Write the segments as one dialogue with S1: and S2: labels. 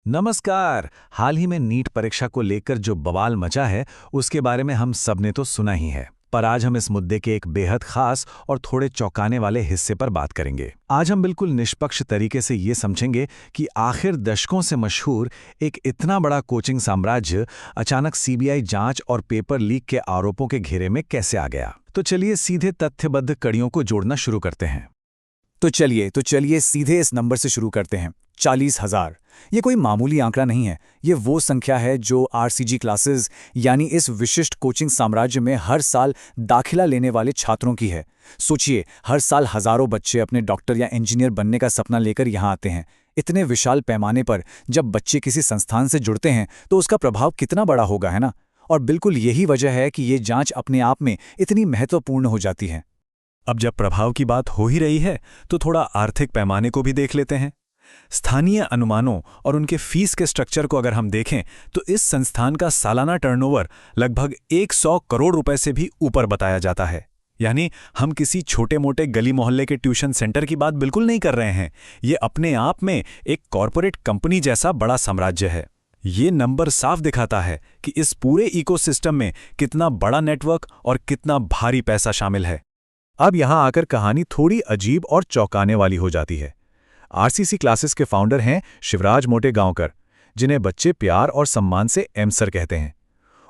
S1: नमस्कार। हाल ही में नीट परीक्षा को लेकर जो बवाल मचा है उसके बारे में हम सबने तो सुना ही है, पर आज हम इस मुद्दे के एक बेहद खास और थोड़े चौंकाने वाले हिस्से पर बात करेंगे। आज हम बिल्कुल निष्पक्ष तरीके से ये समझेंगे कि आखिर दशकों से मशहूर एक इतना बड़ा कोचिंग साम्राज्य अचानक सीबीआई जांच और पेपर लीक के आरोपों के घेरे में कैसे आ गया। तो चलिए सीधे तथ्यबद्ध कड़ियों को जोड़ना शुरू करते हैं।
S2: तो चलिए सीधे इस नंबर से शुरू करते हैं। 40,000। ये कोई मामूली आंकड़ा नहीं है। ये वो संख्या है जो आरसीजी क्लासेस यानी इस विशिष्ट कोचिंग साम्राज्य में हर साल दाखिला लेने वाले छात्रों की है। सोचिए, हर साल हजारों बच्चे अपने डॉक्टर या इंजीनियर बनने का सपना लेकर यहाँ आते हैं। इतने विशाल पैमाने पर जब बच्चे किसी संस्थान से जुड़ते हैं तो उसका प्रभाव कितना बड़ा होगा, है ना? और बिल्कुल यही वजह है कि ये जांच अपने आप में इतनी महत्वपूर्ण हो जाती है।
S3: अब जब प्रभाव की बात हो ही रही है तो थोड़ा आर्थिक पैमाने को भी देख लेते हैं। स्थानीय अनुमानों और उनके फीस के स्ट्रक्चर को अगर हम देखें तो इस संस्थान का सालाना टर्नओवर लगभग 100 करोड़ रुपए से भी ऊपर बताया जाता है। यानी हम किसी छोटे मोटे गली मोहल्ले के ट्यूशन सेंटर की बात बिल्कुल नहीं कर रहे हैं। ये अपने आप में एक कॉरपोरेट कंपनी जैसा बड़ा साम्राज्य है। ये नंबर साफ दिखाता है कि इस पूरे इकोसिस्टम में कितना बड़ा नेटवर्क और कितना भारी पैसा शामिल है।
S1: अब यहां आकर कहानी थोड़ी अजीब और चौंकाने वाली हो जाती है। आरसीसी क्लासेस के फाउंडर हैं शिवराज मोटेगांवकर, जिन्हें बच्चे प्यार और सम्मान से एम सर कहते हैं।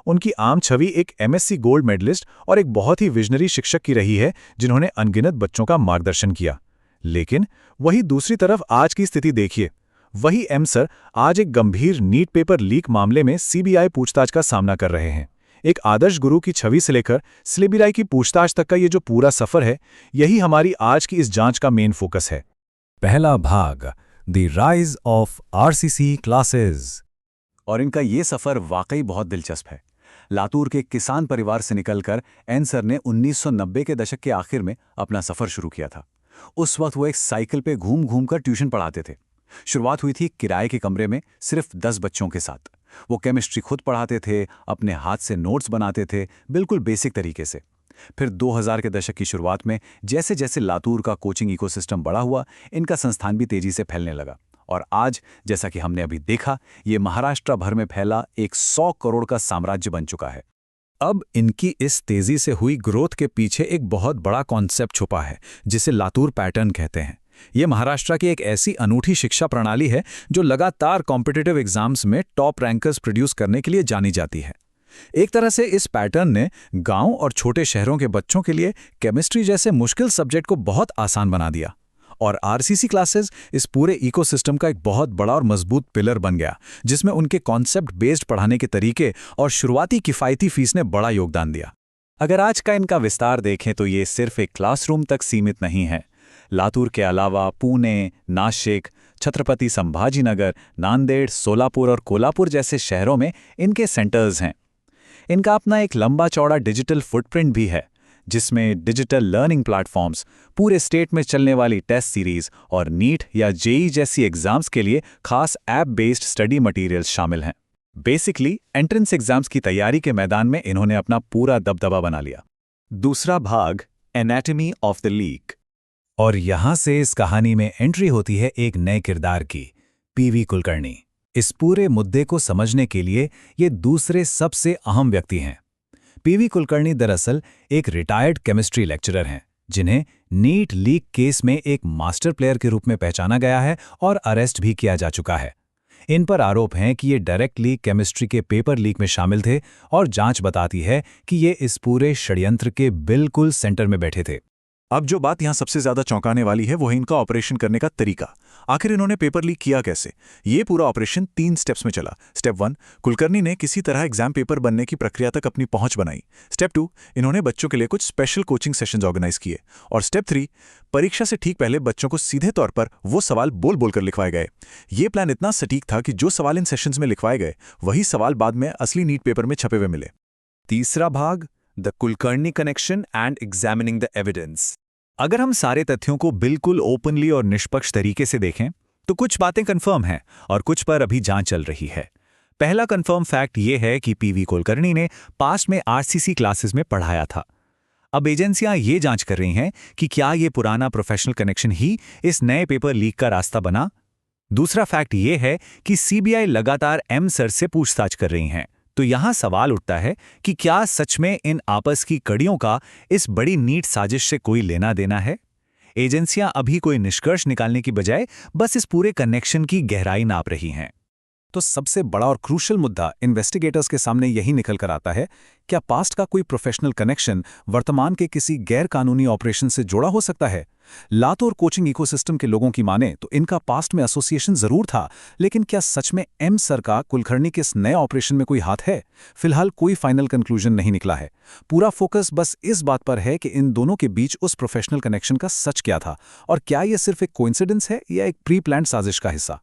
S1: उनकी आम छवि एक एमएससी गोल्ड मेडलिस्ट और एक बहुत ही विजनरी शिक्षक की रही है, जिन्होंने अनगिनत बच्चों का मार्गदर्शन किया। लेकिन वही दूसरी तरफ आज की स्थिति देखिए। वही एम सर आज एक गंभीर नीट पेपर लीक मामले में सीबीआई पूछताछ का सामना कर रहे हैं। एक आदर्श गुरु की छवि से लेकर सीबीआई की पूछताछ तक का ये जो पूरा सफर है, यही हमारी आज की इस जांच का मेन फोकस है।
S2: पहला भाग, the rise of RCC classes. और इनका ये सफर वाकई बहुत दिलचस्प है। लातूर के किसान परिवार से निकलकर एन सर ने 1990 के दशक के आखिर में अपना सफर शुरू किया था। उस वक्त वो एक साइकिल पे घूम घूम कर ट्यूशन पढ़ाते थे। शुरुआत हुई थी किराए के कमरे में सिर्फ 10 बच्चों के साथ। वो केमिस्ट्री खुद पढ़ाते थे, अपने हाथ से नोट्स बनाते थे, बिल्कुल बेसिक तरीके से। फिर 2000 के दशक की शुरुआत में जैसे जैसे लातूर का कोचिंग इकोसिस्टम बड़ा हुआ, इनका संस्थान भी तेजी से फैलने लगा। और आज, जैसा कि हमने अभी देखा, ये महाराष्ट्र भर में फैला एक 100 करोड़ का साम्राज्य बन चुका है।
S1: अब इनकी इस तेजी से हुई ग्रोथ के पीछे एक बहुत बड़ा कॉन्सेप्ट छुपा है, जिसे लातूर पैटर्न कहते हैं। ये महाराष्ट्र की एक ऐसी अनूठी शिक्षा प्रणाली है जो लगातार कॉम्पिटिटिव एग्जाम्स में टॉप रैंकर्स प्रोड्यूस करने के लिए जानी जाती है। एक तरह से इस पैटर्न ने गांव और छोटे शहरों के बच्चों के लिए केमिस्ट्री जैसे मुश्किल सब्जेक्ट को बहुत आसान बना दिया। और आरसीसी क्लासेस इस पूरे इकोसिस्टम का एक बहुत बड़ा और मजबूत पिलर बन गया, जिसमें उनके कॉन्सेप्ट बेस्ड पढ़ाने के तरीके और शुरुआती किफ़ायती फीस ने बड़ा योगदान दिया।
S2: अगर आज का इनका विस्तार देखें तो ये सिर्फ एक क्लासरूम तक सीमित नहीं है। लातूर के अलावा पुणे, नाशिक, छत्रपति संभाजीनगर, नांदेड़, सोलापुर और कोल्हापुर जैसे शहरों में इनके सेंटर्स हैं। इनका अपना एक लंबा चौड़ा डिजिटल फुटप्रिंट भी है, जिसमें डिजिटल लर्निंग प्लेटफॉर्म्स, पूरे स्टेट में चलने वाली टेस्ट सीरीज और नीट या जेईई जैसी एग्जाम्स के लिए खास ऐप बेस्ड स्टडी मटेरियल्स शामिल हैं। बेसिकली एंट्रेंस एग्जाम्स की तैयारी के मैदान में इन्होंने अपना पूरा दबदबा बना लिया। दूसरा भाग, एनाटॉमी ऑफ द लीक।
S1: और यहां से इस कहानी में एंट्री होती है एक नए किरदार की, पीवी कुलकर्णी। इस पूरे मुद्दे को समझने के लिए ये दूसरे सबसे अहम व्यक्ति हैं। पीवी कुलकर्णी दरअसल एक रिटायर्ड केमिस्ट्री लेक्चरर हैं, जिन्हें नीट लीक केस में एक मास्टर प्लेयर के रूप में पहचाना गया है और अरेस्ट भी किया जा चुका है। इन पर आरोप हैं कि ये डायरेक्टली केमिस्ट्री के पेपर लीक में शामिल थे और जांच बताती है कि ये इस पूरे षड्यंत्र के बिल्कुल सेंटर में बैठे थे।
S3: अब जो बात यहाँ सबसे ज्यादा चौंकाने वाली है वो है इनका ऑपरेशन करने का तरीका। आखिर इन्होंने पेपर लीक किया कैसे? ये पूरा ऑपरेशन 3 स्टेप्स में चला। स्टेप 1, कुलकर्णी ने किसी तरह एग्जाम पेपर बनने की प्रक्रिया तक अपनी पहुंच बनाई। स्टेप 2, इन्होंने बच्चों के लिए कुछ स्पेशल कोचिंग सेशंस ऑर्गेनाइज किए। और स्टेप 3, परीक्षा से ठीक पहले बच्चों को सीधे तौर पर वो सवाल बोल बोलकर लिखवाए गए। ये प्लान इतना सटीक था कि जो सवाल इन सेशंस में लिखवाए गए, वही सवाल बाद में असली नीट पेपर में छपे हुए मिले।
S2: तीसरा भाग, the Kulkarni connection and examining the evidence. अगर हम सारे तथ्यों को बिल्कुल ओपनली और निष्पक्ष तरीके से देखें तो कुछ बातें कंफर्म हैं और कुछ पर अभी जांच चल रही है। पहला कंफर्म फैक्ट ये है कि पीवी कुलकर्णी ने पास्ट में आरसीसी क्लासेस में पढ़ाया था। अब एजेंसियां ये जांच कर रही हैं कि क्या ये पुराना प्रोफेशनल कनेक्शन ही इस नए पेपर लीक का रास्ता बना।
S3: दूसरा फैक्ट ये है कि सीबीआई लगातार एम सर से पूछताछ कर रही हैं। तो यहाँ सवाल उठता है कि क्या सच में इन आपस की कड़ियों का इस बड़ी नीट साजिश से कोई लेना देना है? एजेंसियां अभी कोई निष्कर्ष निकालने की बजाय बस इस पूरे कनेक्शन की गहराई नाप रही हैं।
S2: तो सबसे बड़ा और क्रूशल मुद्दा इन्वेस्टिगेटर्स के सामने यही निकल कर आता है, क्या पास्ट का कोई प्रोफेशनल कनेक्शन वर्तमान के किसी गैर कानूनी ऑपरेशन से जुड़ा हो सकता है? लातूर कोचिंग इकोसिस्टम के लोगों की माने तो इनका पास्ट में एसोसिएशन जरूर था, लेकिन क्या सच में एम सर का कुलकर्णी के इस नए ऑपरेशन में कोई हाथ है? फिलहाल कोई फाइनल कंक्लूजन नहीं निकला है। पूरा फोकस बस इस बात पर है कि इन दोनों के बीच उस प्रोफेशनल कनेक्शन का सच क्या था, और क्या यह सिर्फ एक कोइंसिडेंस है या एक प्री प्लान्ड साजिश का हिस्सा।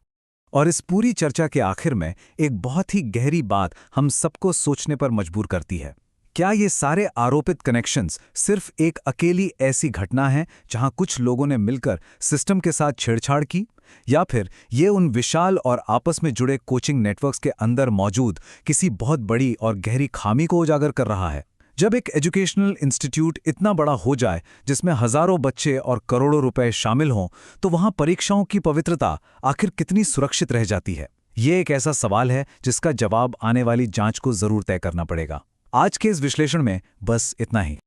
S3: और इस पूरी चर्चा के आखिर में एक बहुत ही गहरी बात हम सबको सोचने पर मजबूर करती है। क्या ये सारे आरोपित कनेक्शंस सिर्फ एक अकेली ऐसी घटना है जहां कुछ लोगों ने मिलकर सिस्टम के साथ छेड़छाड़ की, या फिर ये उन विशाल और आपस में जुड़े कोचिंग नेटवर्क्स के अंदर मौजूद किसी बहुत बड़ी और गहरी खामी को उजागर कर रहा है? जब एक एजुकेशनल इंस्टीट्यूट इतना बड़ा हो जाए जिसमें हजारों बच्चे और करोड़ों रुपए शामिल हों, तो वहां परीक्षाओं की पवित्रता आखिर कितनी सुरक्षित रह जाती है? ये एक ऐसा सवाल है जिसका जवाब आने वाली जांच को जरूर तय करना पड़ेगा। आज के इस विश्लेषण में बस इतना ही।